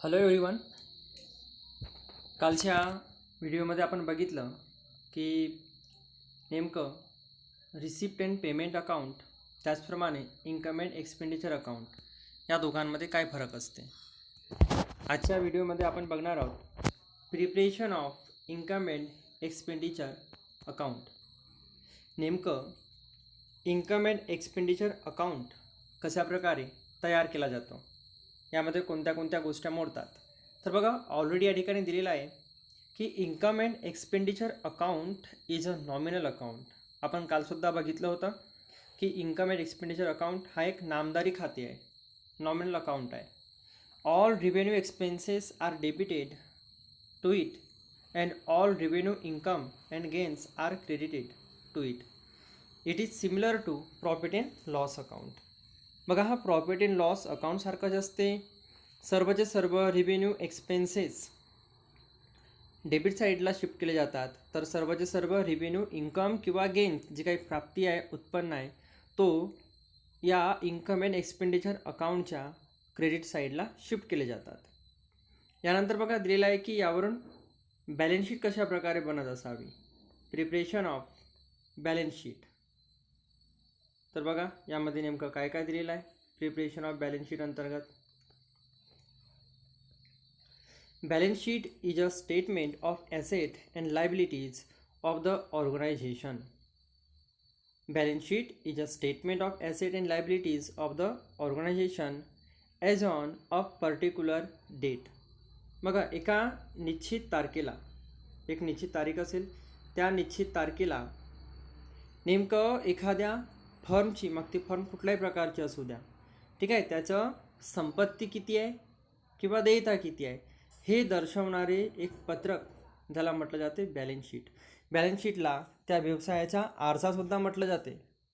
Hello everyone. कालच्या व्हिडिओमध्ये आपण बघितलं की नेमकं रिसिप्ट अँड पेमेंट अकाउंट त्याचप्रमाणे इन्कम अँड एक्सपेंडिचर अकाउंट या दोघांमध्ये काय फरक असते. आजच्या व्हिडिओमध्ये आपण बघणार आहोत preparation of income and expenditure account. नेमकं इन्कम अँड एक्सपेंडिचर अकाउंट कशाप्रकारे तयार केला जातो, यामध्ये कोणत्या कोणत्या गोष्टी मोडतात. तर बघा, ऑलरेडी या ठिकाणी दिलेलं आहे की income and expenditure account is a nominal account. आपण कालसुद्धा बघितलं होतं की इन्कम अँड एक्सपेंडिचर अकाउंट हा एक नामदारी खाते आहे, नॉमिनल अकाउंट आहे. All revenue expenses are debited to it and all revenue income and gains are credited to it. It is similar to profit and loss account. बघा, हा profit and loss अकाउंटसारखंच असते. सर्वचे सर्व रिव्हेन्यू एक्सपेन्सेस डेबिट साईडला shift केले जातात, तर सर्वचे सर्व रिव्हेन्यू इन्कम किंवा गेन जी काही प्राप्ती आहे, उत्पन्न आहे, तो या इन्कम अँड एक्सपेंडिचर अकाउंटच्या क्रेडिट साईडला शिफ्ट केले जातात. यानंतर बघा दिलेलं आहे की यावरून बॅलन्स शीट कशा प्रकारे बनत असावी. Preparation of balance sheet. तर बघा यामध्ये नेमकं काय काय दिलेलं आहे प्रिपरेशन ऑफ बॅलन्स शीट अंतर्गत. Balance sheet is a statement of asset and liabilities of the organization. Balance sheet is a statement of asset and liabilities of the organization as on a particular date. बघा, एका निश्चित तारखेला, एक निश्चित तारीख असेल, त्या निश्चित तारखेला नेमकं एखाद्या फर्मची, मग ती फर्म कुठल्याही प्रकारची असू द्या, ठीक आहे, त्याचं संपत्ती किती आहे किंवा देयता किती आहे हे दर्शवणारे एक पत्रक ज्याला म्हटलं जाते बॅलन्स शीट. बॅलन्स शीटला त्या व्यवसायाचा आरसासुद्धा म्हटलं जाते.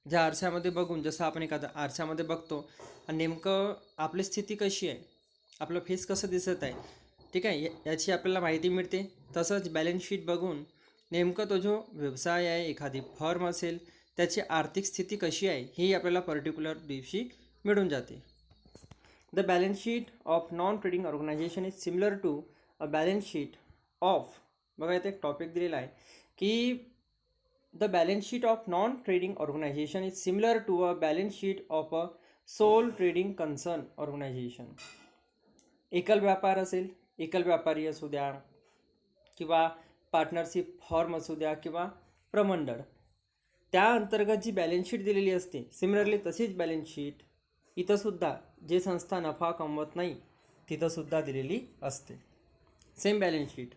ज्या आरशामध्ये बघून, जसं आपण एखादा आरशामध्ये बघतो आणि नेमकं आपली स्थिती कशी आहे, आपलं फेस कसं दिसत आहे, ठीक आहे, याची आपल्याला माहिती मिळते. तसंच बॅलन्स शीट बघून नेमकं तो जो व्यवसाय आहे, एखादी फर्म असेल, त्याची आर्थिक स्थिती कशी आहे ही आपल्याला पर्टिक्युलर दिवशी मिळून जाते. The balance sheet of non-trading organization is similar to a balance sheet of, बघा इथे एक टॉपिक दिलेला आहे की the balance sheet of non-trading organization is similar to a balance sheet of a sole trading concern organization. एकल व्यापार असेल, एकल व्यापारी असू द्या किंवा पार्टनरशिप फॉर्म असू द्या किंवा प्रमंडळ, त्या अंतर्गत जी बॅलन्स शीट दिलेली असते, सिमिलरली तशीच बॅलन्स शीट इथंसुद्धा जे संस्था नफा कमवत नाही तिथंसुद्धा दिलेली असते. Same balance sheet.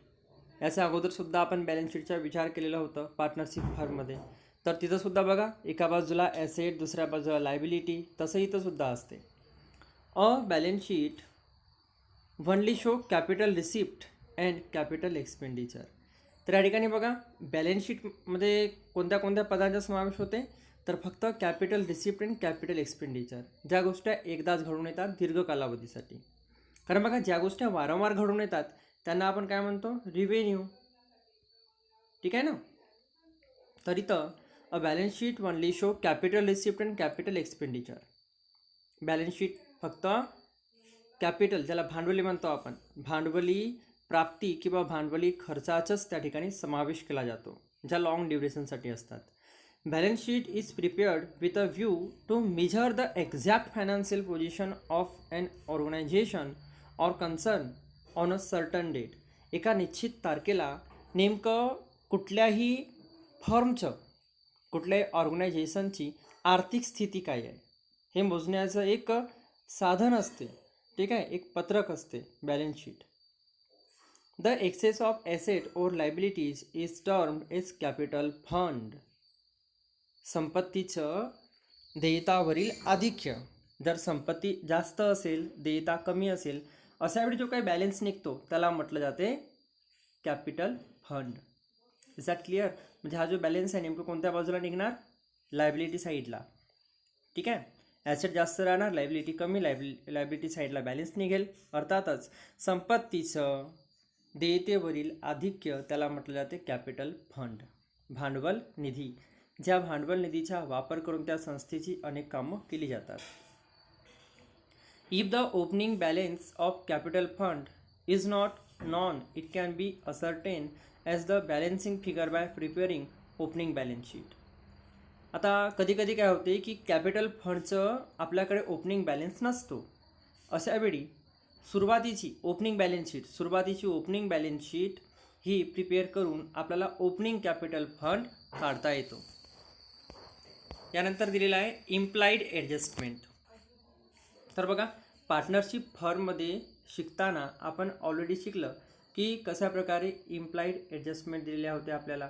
याच्या अगोदरसुद्धा आपण बॅलन्स शीटचा विचार केलेला होतं पार्टनरशिप फर्ममध्ये. तर तिथंसुद्धा बघा, एका बाजूला ॲसेट, दुसऱ्या बाजूला लायबिलिटी, तसं इथंसुद्धा असते. A balance sheet only show capital receipt and capital expenditure. तर या ठिकाणी बघा, बॅलन्स शीटमध्ये कोणत्या कोणत्या पदांचा समावेश होते, तर फक्त capital receipt and capital expenditure, ज्या गोष्टी एकदाच घडून येतात दीर्घ कालावधीसाठी. कारण बघा, ज्या गोष्टी वारंवार घडून येतात त्यांना आपण काय म्हणतो, रिव्हेन्यू, ठीक आहे ना. तर इथं a balance sheet only show capital receipt and capital expenditure. Balance sheet फक्त कॅपिटल, ज्याला भांडवली म्हणतो आपण, भांडवली प्राप्ती किंवा भांडवली खर्चाचाच त्या ठिकाणी समावेश केला जातो, ज्या लॉंग ड्युरेशनसाठी असतात. Balance sheet is prepared with a view to measure the exact financial position of an organization or concern on a certain date. एका निश्चित तारखेला नेमकं कुठल्याही फर्मचं, कुठल्याही ऑर्गनायझेशनची आर्थिक स्थिती काय आहे हे मोजण्याचं एक साधन असते, ठीक आहे, एक पत्रक असते balance sheet. The excess of asset or liabilities is termed as capital fund. संपत्तीचं देयतावरील आधिक्य, जर संपत्ती जास्त असेल, देयता कमी असेल, अशा वेळी जो काही बॅलन्स निघतो त्याला म्हटलं जाते capital fund. Is that clear? म्हणजे हा जो बॅलन्स आहे नेमकं कोणत्या बाजूला निघणार, लायबिलिटी साईडला, ठीक आहे. ॲसेट जास्त राहणार, लायबिलिटी कमी, लायबिलिटी साईडला बॅलन्स निघेल. अर्थातच संपत्तीचं देयतेवरील आधिक्य त्याला म्हटलं जाते कॅपिटल फंड, भांडवल निधी, ज्या भांडवल निधीचा वापर करून त्या संस्थेची अनेक कामं केली जातात. If the opening balance of capital fund is not known, it can be ascertained as the balancing figure by preparing opening balance sheet. आता कधी कधी काय होते की कॅपिटल फंडचं आपल्याकडे ओपनिंग बॅलन्स नसतो. अशावेळी सुरुवातीची ओपनिंग बॅलन्स शीट ही प्रिपेअर करून आपल्याला ओपनिंग कॅपिटल फंड काढता येतो. यानंतर दिलेला आहे इम्प्लाइड ॲडजस्टमेंट. तर बघा, पार्टनरशिप फर्ममध्ये शिकताना आपण ऑलरेडी शिकलं की कशा प्रकारे इम्प्लाइड ॲडजस्टमेंट दिलेल्या होत्या आपल्याला.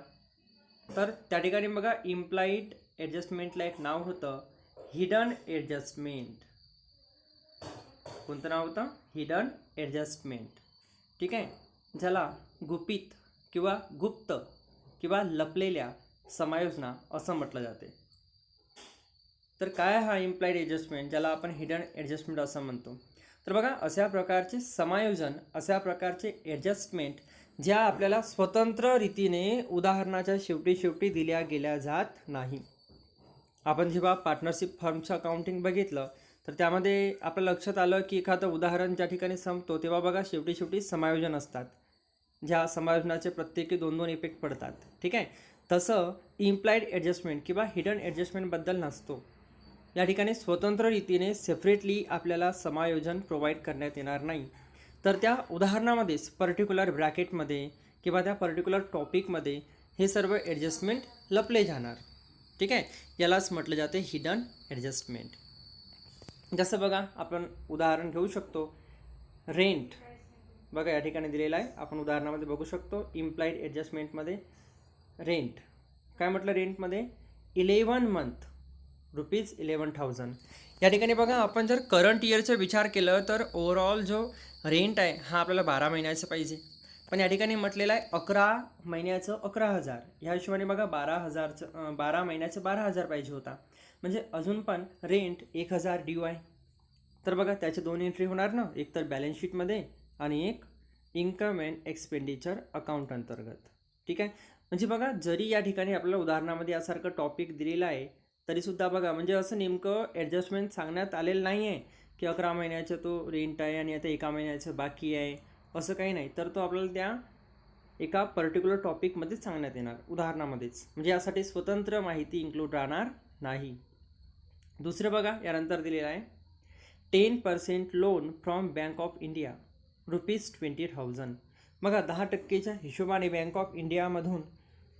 तर त्या ठिकाणी बघा, इम्प्लाइड ॲडजस्टमेंटला एक नाव होतं हिडन ॲडजस्टमेंट. कोणतं नाव होतं? Hidden adjustment. ठीक आहे, ज्याला गुपित किंवा गुप्त किंवा लपलेल्या समायोजना असं म्हटलं जाते. तर काय हा इम्प्लाइड ॲडजस्टमेंट, ज्याला आपण हिडन ॲडजस्टमेंट असं म्हणतो? तर बघा, अशा प्रकारचे समायोजन, अशा प्रकारचे ॲडजस्टमेंट ज्या आपल्याला स्वतंत्र रीतीने उदाहरणाच्या शेवटी दिल्या गेल्या जात नाही. आपण जेव्हा पार्टनरशिप फर्मचं अकाउंटिंग बघितलं तर त्यामध्ये आपल्या लक्षात आलं की एखादं उदाहरण ज्या ठिकाणी संपतो तेव्हा बघा शेवटी समायोजन असतात, ज्या समायोजनाचे प्रत्येकी 2-2 इफेक्ट पडतात. ठीक आहे, तसं इम्प्लाइड ॲडजस्टमेंट किंवा हिडन ॲडजस्टमेंटबद्दल नसतो. या ठिकाणी स्वतंत्र रीतीने सेपरेटली आपल्याला समायोजन प्रोव्हाइड करण्यात येणार नाही. तर त्या उदाहरणामध्येच पर्टिक्युलर ब्रॅकेटमध्ये किंवा त्या पर्टिक्युलर टॉपिकमध्ये हे सर्व ॲडजस्टमेंट लपले जाणार. ठीक आहे, यालाच म्हटलं जाते हिडन ॲडजस्टमेंट. जसं बघा, आपण उदाहरण घेऊ शकतो रेंट. बघा या ठिकाणी दिलेलं आहे, आपण उदाहरणामध्ये बघू शकतो इम्प्लाइड ॲडजस्टमेंटमध्ये रेंट. काय म्हटलं रेंटमध्ये? 11 मंथ ₹11,000. या ठिकाणी बघा, आपण जर करंट इयरचा विचार केलं तर ओव्हरऑल जो रेंट आहे हा आपल्याला 12 महिन्याचं पाहिजे. पण या ठिकाणी म्हटलेलं आहे 11 महिन्याचं 11,000. ह्या हिशोबाने बघा 12 महिन्याचं 12,000 पाहिजे होता. म्हणजे अजून पण रेंट 1,000 ड्यू आहे. तर बघा त्याचे 2 एंट्री होणार ना, एक तर बॅलन्स शीटमध्ये आणि एक इन्कम अँड एक्सपेंडिचर अकाउंट अंतर्गत. ठीक आहे, म्हणजे बघा जरी या ठिकाणी आपल्याला उदाहरणामध्ये यासारखं टॉपिक दिलेलं आहे तरीसुद्धा बघा म्हणजे असं नेमकं ॲडजस्टमेंट सांगण्यात आलेलं नाही आहे की 11 महिन्याचं तो रेंट आहे आणि आता 1 महिन्याचं बाकी आहे, असं काही नाही. तर तो आपल्याला त्या एका पर्टिक्युलर टॉपिकमध्येच सांगण्यात येणार, उदाहरणामध्येच. म्हणजे यासाठी स्वतंत्र माहिती इन्क्लूड राहणार नाही. दुसरं बघा, यानंतर दिलेलं आहे 10% loan from bank of India ₹20,000. बघा 10%च्या हिशोबाने बँक ऑफ इंडियामधून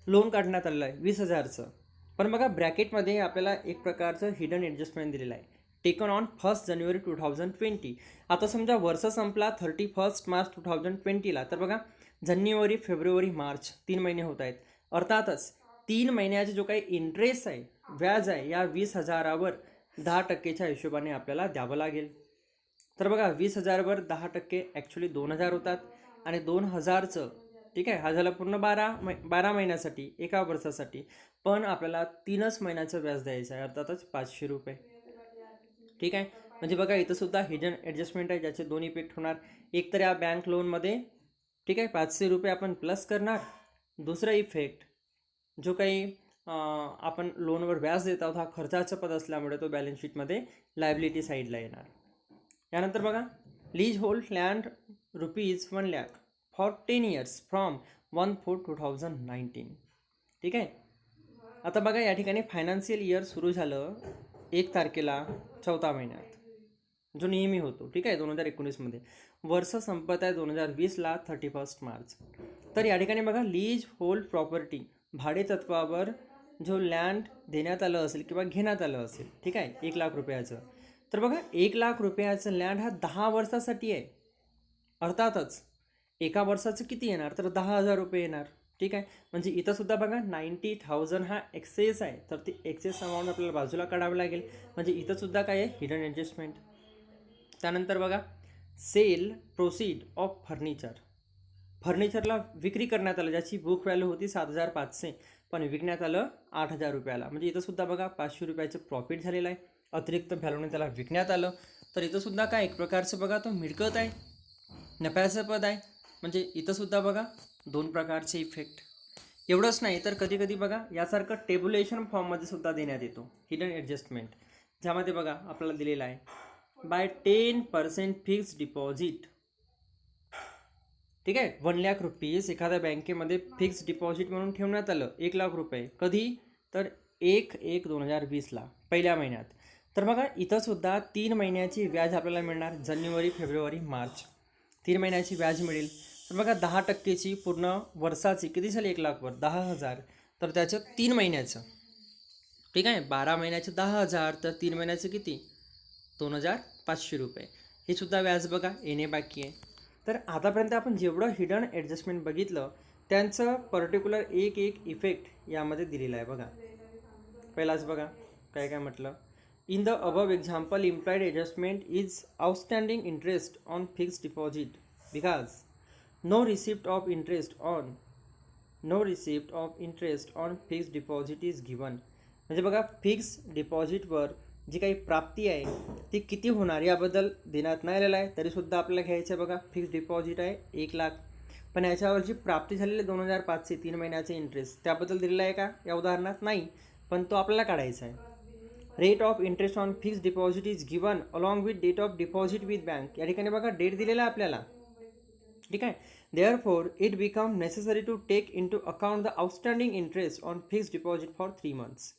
लोन काढण्यात आलेलं आहे 20,000चं. पण बघा ब्रॅकेटमध्ये आपल्याला एक प्रकारचं हिडन ॲडजस्टमेंट दिलेलं आहे, टेकन ऑन 1 जानेवारी 2020. आता समजा वर्ष संपला 31 मार्च 2020ला, तर बघा जानेवारी, फेब्रुवारी, मार्च 3 महिने होत आहेत. अर्थातच 3 महिन्याचा जो काही इंटरेस्ट आहे, व्याज आहे, या 20,000वर 10%च्या हिशोबाने आपल्याला द्यावं लागेल. तर बघा 20,000वर 10% ॲक्च्युली 2,000 होतात आणि 2,000चं ठीक आहे, हा झाला पूर्ण 12 महिन्यासाठी, एका वर्षासाठी. पण आपल्याला 3च महिन्याचं व्याज द्यायचं आहे, अर्थातच ₹500. ठीक आहे, म्हणजे बघा इथं सुद्धा हिडन ॲडजस्टमेंट आहे, ज्याचे 2 इफेक्ट होणार. एक तर या बँक लोनमध्ये ठीक आहे ₹500 आपण प्लस करणार. दुसरा इफेक्ट, जो काही आपण लोनवर व्याज देत आहोत हा खर्चाचं पद असल्यामुळे तो बॅलन्स शीटमध्ये लायबिलिटी साईडला येणार. यानंतर बघा lease hold land ₹1,00,000 for 10 years from 1/4/2019. ठीक आहे, आता बघा या ठिकाणी फायनान्शियल इयर सुरू झालं 1 तारखेला 4थ्या महिन्यात, जो नेहमी होतो. ठीक आहे, 2019मध्ये. वर्ष संपत आहे 2020ला 31 मार्च. तर या ठिकाणी बघा लीज होल्ड प्रॉपर्टी, भाडे तत्वावर जो लँड देण्यात आलं असेल किंवा घेण्यात आलं असेल, ठीक आहे, ₹1,00,000. तर बघा ₹1,00,000 लँड हा 10 वर्षासाठी आहे. अर्थातच एका वर्षाचं किती येणार, तर ₹10,000 येणार. ठीक आहे, म्हणजे इथं सुद्धा बघा 90,000 हा एक्सेस आहे, तर ती एक्सेस अमाऊंट आपल्याला बाजूला काढावं लागेल. म्हणजे इथं सुद्धा काय आहे, हिडन ॲडजस्टमेंट. त्यानंतर बघा सेल प्रोसीड ऑफ फर्निचरला विक्री करण्यात आलं, ज्याची बुक व्हॅल्यू होती 7,500, पण विकण्यात आलं ₹8,000. म्हणजे इथं सुद्धा बघा ₹500 प्रॉफिट झालेलं आहे, अतिरिक्त व्हॅल्यूने त्याला विकण्यात आलं. तर इथं सुद्धा काय एक प्रकारचं बघा तो मिळकत आहे, नफ्याचं पद आहे. म्हणजे इथं सुद्धा बघा 2 प्रकारचे इफेक्ट. एवढंच नाही तर कधी कधी बघा यासारखं टेब्युलेशन फॉर्ममध्ये सुद्धा देण्यात येतो हिडन ॲडजस्टमेंट, ज्यामध्ये बघा आपल्याला दिलेलं आहे बाय 10% फिक्स डिपॉझिट. ठीक आहे, 1,00,000 रुपीज एखाद्या बँकेमध्ये फिक्स डिपॉझिट म्हणून ठेवण्यात आलं, 1,00,000 रुपये. कधी? तर 1/1/2020ला, पहिल्या महिन्यात. तर बघा इथं सुद्धा 3 महिन्याची व्याज आपल्याला मिळणार, जानेवारी फेब्रुवारी मार्च 3 महिन्याची व्याज मिळेल. तर बघा 10%ची पूर्ण वर्षाची किती झाली, 1,00,000वर 10,000, तर त्याचं 3 महिन्याचं. ठीक आहे, 12 महिन्याचे 10,000, तर 3 महिन्याचं किती, 2,500 रुपये. हे सुद्धा व्याज बघा येणे बाकी आहे. तर आतापर्यंत आपण जेवढं हिडन ॲडजस्टमेंट बघितलं त्यांचं पर्टिक्युलर एक एक इफेक्ट यामध्ये दिलेला आहे बघा. पहिलाच बघा काय काय म्हटलं. In the above example implied adjustment is outstanding interest on fixed deposit because no receipt of interest on fixed deposit is given. म्हणजे बघा फिक्स डिपॉझिटवर जी काही प्राप्ती आहे ती किती होणार याबद्दल देण्यात नाही आलेलं आहे, तरीसुद्धा आपल्याला घ्यायचं आहे. बघा फिक्स डिपॉझिट आहे 1,00,000, पण याच्यावर जी प्राप्ती झालेली 2,500 3 महिन्याचे इंटरेस्ट त्याबद्दल दिलेला आहे का या उदाहरणात? नाही, पण तो आपल्याला काढायचा आहे. Rate of interest on fix deposit is given along with date of deposit with bank. या ठिकाणी बघा डेट दिलेला आहे आपल्याला. ठीक आहे, therefore it becomes necessary to take into account the outstanding interest on fixed deposit for 3 months.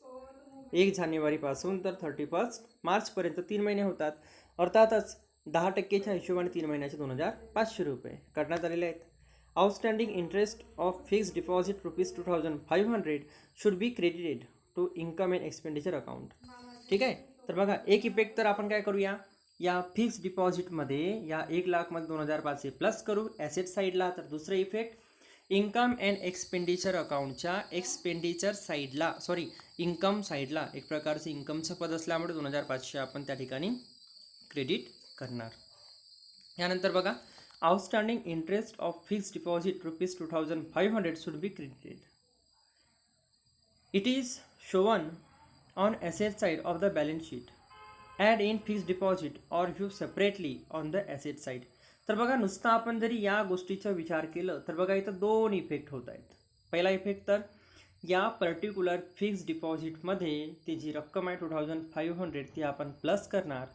1 जानेवारीपासून तर 31 मार्चपर्यंत 3 महिने होतात. अर्थातच 10%च्या हिशोबाने 3 महिन्याचे 2,500 रुपये काढण्यात आलेले आहेत. Outstanding interest of fixed deposit ₹2,500 should be credited to income and expenditure account. ठीक आहे, तर बघा एक इफेक्ट तर आपण काय करूया, या फिक्स डिपॉझिटमध्ये या 1,00,000मध्ये 2,500 प्लस करू ॲसेट साईडला. तर दुसरं इफेक्ट इन्कम अँड एक्सपेंडिचर अकाउंटच्या एक्सपेंडिचर साईडला, इन्कम साईडला एक प्रकारचं इन्कमचं पद असल्यामुळे 2,500 आपण त्या ठिकाणी क्रेडिट करणार. यानंतर बघा outstanding interest of fixed deposit ₹2,500 should be credited. It is shown on asset side of the balance sheet. Add in fixed deposit or view separately on the asset side. तर बघा नुसतं आपण जरी या गोष्टीचा विचार केलं तर बघा इथं 2 इफेक्ट होत आहेत. पहिला इफेक्ट तर या पर्टिक्युलर फिक्स्ड डिपॉझिटमध्ये ती जी रक्कम आहे 2,500 ती आपण प्लस करणार.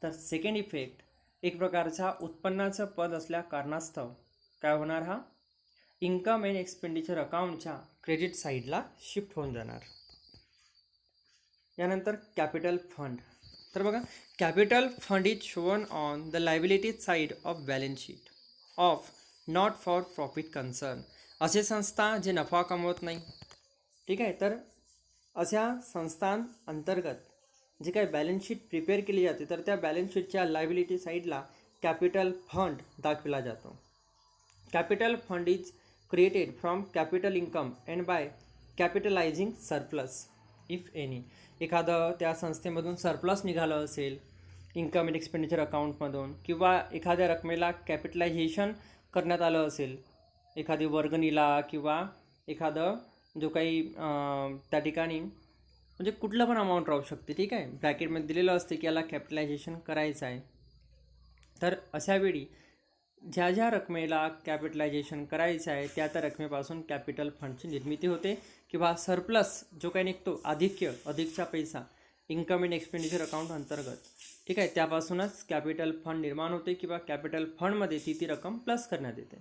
तर सेकंड इफेक्ट एक प्रकारचा उत्पन्नाचं पद असल्या कारणास्तव काय होणार, हा इन्कम अँड एक्सपेंडिचर अकाउंटच्या क्रेडिट साईडला शिफ्ट होऊन जाणार. यानंतर कॅपिटल फंड. तर बघा capital fund is shown on the liability side of balance sheet of not for profit concern. असे संस्था जे नफा कमवत नाही. ठीक आहे, तर अशा संस्थांअंतर्गत जी काही बॅलन्स शीट प्रिपेअर केली जाते तर त्या बॅलन्स शीटच्या लायबिलिटी साईडला कॅपिटल फंड दाखविला जातो. Capital fund is created from capital income and by capitalising surplus if any. एखादं त्या संस्थेमधून सरप्लस निघालं असेल इन्कम अँड एक्सपेंडिचर अकाउंटमधून, किंवा एखाद्या रकमेला कॅपिटलायझेशन करण्यात आलं असेल एखादी वर्गणीला, किंवा एखादं जो काही त्या ठिकाणी म्हणजे कुठलं पण अमाऊंट राहू शकते. ठीक आहे, ब्रॅकेटमध्ये दिलेलं असते की याला कॅपिटलायझेशन करायचं आहे. तर अशावेळी ज्या ज्या रकमेला कॅपिटलायझेशन करायचं आहे त्या त्या रकमेपासून कॅपिटल फंडची निर्मिती होते, किंवा सरप्लस जो काही निघतो अधिकचा पैसा इन्कम अँड एक्सपेंडिचर अकाउंट अंतर्गत, ठीक आहे, त्यापासूनच कॅपिटल फंड निर्माण होते, किंवा कॅपिटल फंडमध्ये ती रक्कम प्लस करण्यात येते.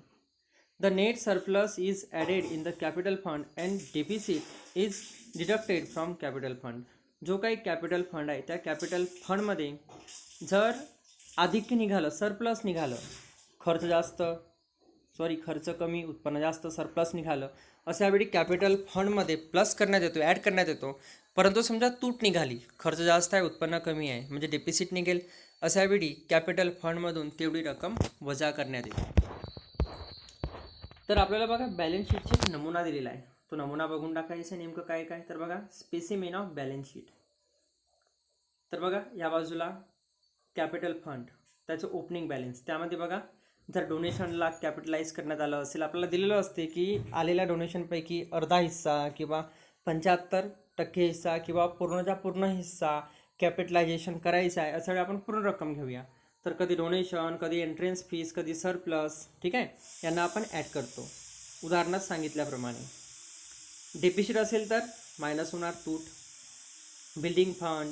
The net surplus is added in the capital fund and deficit is deducted from capital fund. जो काही कॅपिटल फंड आहे त्या कॅपिटल फंडमध्ये जर आधिक्य निघालं, सरप्लस निघालं, खर्च कमी उत्पन्न जास्त सरप्लस निघालं, अशावेळी कॅपिटल फंडमध्ये प्लस करण्यात येतो, ॲड करण्यात येतो. परंतु समजा तूट निघाली, खर्च जास्त आहे उत्पन्न कमी आहे म्हणजे डेफिसिट निघेल, अशावेळी कॅपिटल फंडमधून तेवढी रक्कम वजा करण्यात येते. तर आपल्याला बघा बॅलन्स शीटचे नमुना दिलेला आहे, तो नमुना बघून टाकायचा नेमकं काय काय. तर बघा स्पेसिमेन ऑफ बॅलन्स शीट. तर बघा या बाजूला कॅपिटल फंड त्याचं ओपनिंग बॅलन्स, त्यामध्ये बघा जर डोनेशनला कॅपिटलाइज करण्यात आलं असेल, आपल्याला दिलेलं असते की आलेल्या डोनेशनपैकी अर्धा हिस्सा किंवा 75% हिस्सा किंवा पूर्णचा पूर्ण हिस्सा कॅपिटलायझेशन करायचं आहे, अशा वेळी आपण पूर्ण रक्कम घेऊया. तर कधी डोनेशन, कधी एंट्रन्स फीस, कधी सरप्लस, ठीक आहे, यांना आपण ॲड करतो उदाहरणात सांगितल्याप्रमाणे. डेफिसिट असेल तर मायनस होणार तूट. बिल्डिंग फंड,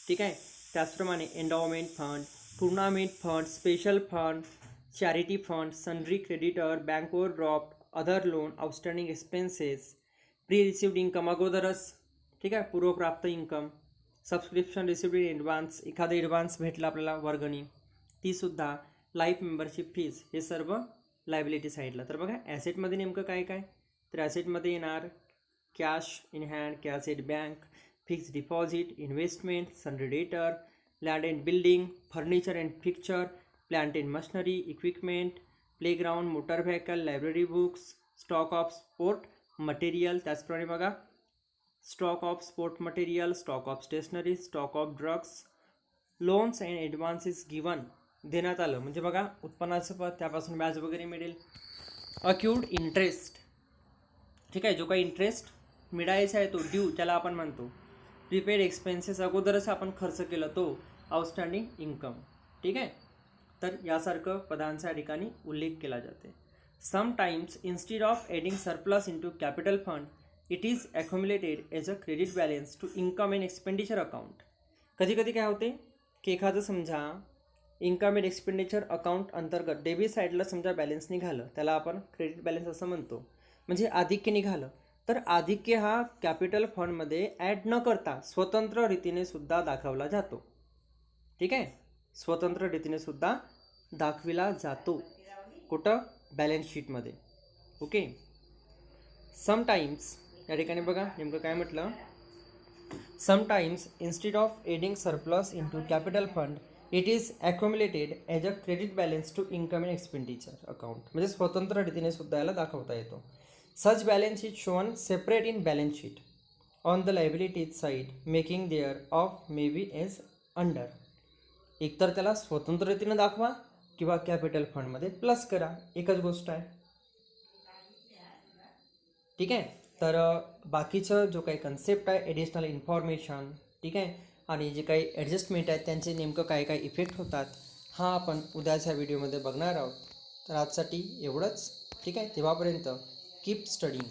ठीक आहे, त्याचप्रमाणे endowment fund, tournament fund, special fund, charity fund, sundry creditor, bank overdraft, other loan, outstanding expenses, pre received income अगोदरच, ठीक आहे, पूर्वप्राप्त income, subscription received in advance, एखादं ॲडव्हान्स भेटला आपल्याला वर्गणी, तीसुद्धा, लाईफ मेंबरशिप फीज, हे सर्व लायबिलिटी साईडला. तर बघा ॲसेटमध्ये नेमकं काय काय, तर ॲसेटमध्ये येणार cash in hand, cash at bank, fix deposit, investment, sundry debtor, land and building, furniture and fixture, plant and machinery, equipment, playground, motor vehicle, library books, stock of sport material, त्याचप्रमाणे बघा stock of sport material, stock of stationery, stock of drugs, loans and advances given, देण्यात आलं म्हणजे बघा उत्पन्नाचं पद, त्यापासून व्याज वगैरे मिळेल. अक्यूड इंटरेस्ट, ठीक आहे, जो काही इंटरेस्ट मिळायचा आहे तो ड्यू त्याला आपण म्हणतो. प्रीपेड एक्सपेन्सेस, अगोदरच आपण खर्च केला तो आउटस्टँडिंग इन्कम, ठीक आहे. तर यासारखं पदांचा या ठिकाणी उल्लेख केला जाते. Sometimes instead of adding surplus into capital fund it is accumulated as a credit balance to income and expenditure account. कधी कधी काय होते की एखादं समजा इन्कम अँड एक्सपेंडिचर अकाउंट अंतर्गत डेबिट साईडला समजा बॅलन्स निघालं, त्याला आपण क्रेडिट बॅलन्स असं म्हणतो, म्हणजे आधिक्य निघालं, तर आधिक्य हा कॅपिटल फंडमध्ये ॲड न करता स्वतंत्र रीतीने सुद्धा दाखवला जातो, ठीक आहे, स्वतंत्र रीतीने सुद्धा दाखविला जातो. कुठं, बॅलन्स शीटमध्ये. ओके. समटाइम्स, या ठिकाणी बघा नेमकं काय म्हटलं, sometimes instead of adding surplus into capital fund it is accumulated as a credit balance to income and expenditure account, म्हणजे स्वतंत्र रीतीने सुद्धा याला दाखवता येतो. Such balance is shown separate in balance sheet on the liabilities side, making thereof may be as under. एकतर त्याला स्वतंत्र रीतीने दाखवा किंवा कॅपिटल फंडमध्ये प्लस करा, एकच गोष्ट आहे, ठीक आहे. तर बाकीचं जो काही कन्सेप्ट आहे, ॲडिशनल इन्फॉर्मेशन, ठीक आहे, आणि जे काही ॲडजस्टमेंट आहेत त्यांचे नेमकं काय काय इफेक्ट होतात, हा आपण उद्याच्या व्हिडिओमध्ये बघणार आहोत. तर आजसाठी एवढंच, ठीक आहे. तेव्हापर्यंत कीप स्टडिंग.